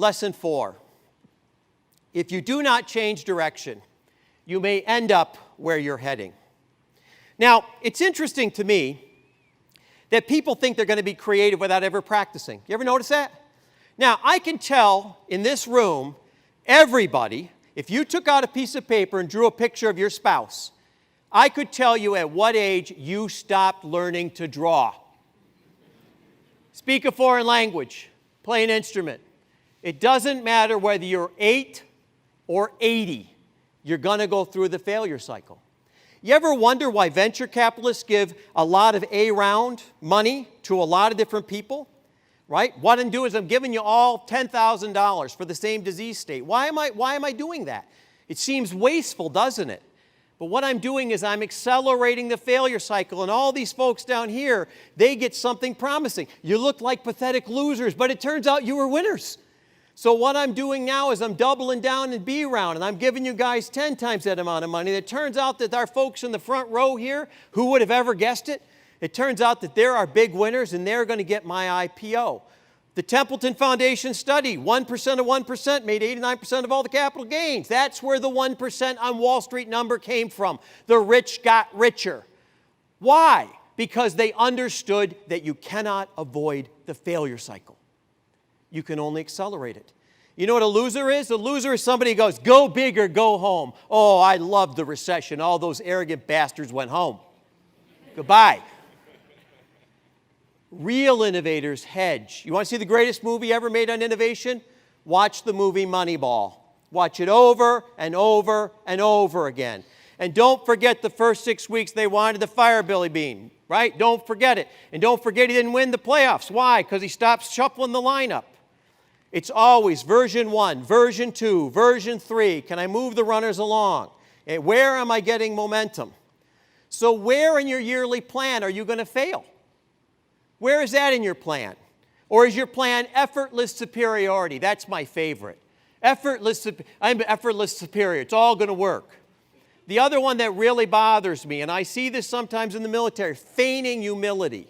Lesson 4. If you do not change direction, you may end up where you're heading. Now, it's interesting to me that people think they're going to be creative without ever practicing. You ever notice that? Now, I can tell in this room, everybody, if you took out a piece of paper and drew a picture of your spouse, I could tell you at what age you stopped learning to draw. Speak a foreign language, play an instrument. It doesn't matter whether you're 8 or 80, you're going to go through the failure cycle. You ever wonder why venture capitalists give a lot of A-round money to a lot of different people? Right? What I'm doing is I'm giving you all $10,000 for the same disease state. Why am I doing that? It seems wasteful, doesn't it? But what I'm doing is I'm accelerating the failure cycle, and all these folks down here, they get something promising. You look like pathetic losers, but it turns out you were winners. So what I'm doing now is I'm doubling down in B round, and I'm giving you guys 10 times that amount of money. And it turns out that our folks in the front row here, who would have ever guessed it? It turns out that there are big winners, and they're going to get my IPO. The Templeton Foundation study, 1% of 1% made 89% of all the capital gains. That's where the 1% on Wall Street number came from. The rich got richer. Why? Because they understood that you cannot avoid the failure cycle. You can only accelerate it. You know what a loser is? A loser is somebody who goes, go big or go home. Oh, I loved the recession. All those arrogant bastards went home. Goodbye. Real innovators hedge. You want to see the greatest movie ever made on innovation? Watch the movie Moneyball. Watch it over and over and over again. And don't forget the first 6 weeks they wanted to fire Billy Beane, right? Don't forget it. And don't forget he didn't win the playoffs. Why? Because he stopped shuffling the lineup. It's always version 1, version 2, version 3. Can I move the runners along? And where am I getting momentum? So where in your yearly plan are you going to fail? Where is that in your plan? Or is your plan effortless superiority? That's my favorite. I'm effortless superior. It's all going to work. The other one that really bothers me, and I see this sometimes in the military, feigning humility.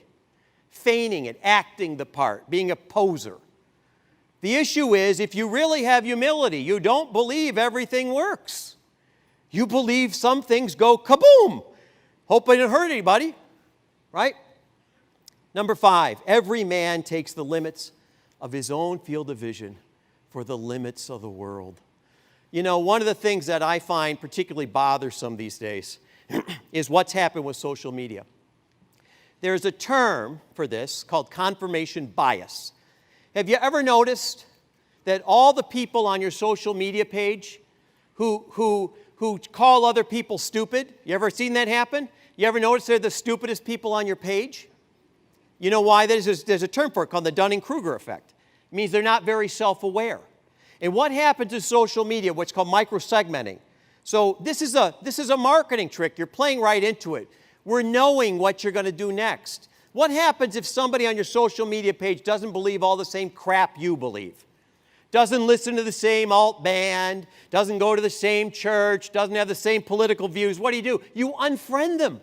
Feigning it, acting the part, being a poser. The issue is, if you really have humility, you don't believe everything works. You believe some things go kaboom. Hope I didn't hurt anybody, right? Number 5, every man takes the limits of his own field of vision for the limits of the world. You know, one of the things that I find particularly bothersome these days is what's happened with social media. There's a term for this called confirmation bias. Have you ever noticed that all the people on your social media page who call other people stupid, you ever seen that happen? You ever notice they're the stupidest people on your page? You know why? There's a term for it called the Dunning-Kruger effect. It means they're not very self-aware. And what happens in social media, what's called microsegmenting. So this is a marketing trick. You're playing right into it. We're knowing what you're going to do next. What happens if somebody on your social media page doesn't believe all the same crap you believe? Doesn't listen to the same alt band, doesn't go to the same church, doesn't have the same political views? What do? You unfriend them.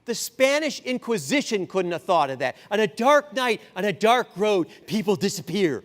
The Spanish Inquisition couldn't have thought of that. On a dark night, on a dark road, people disappear.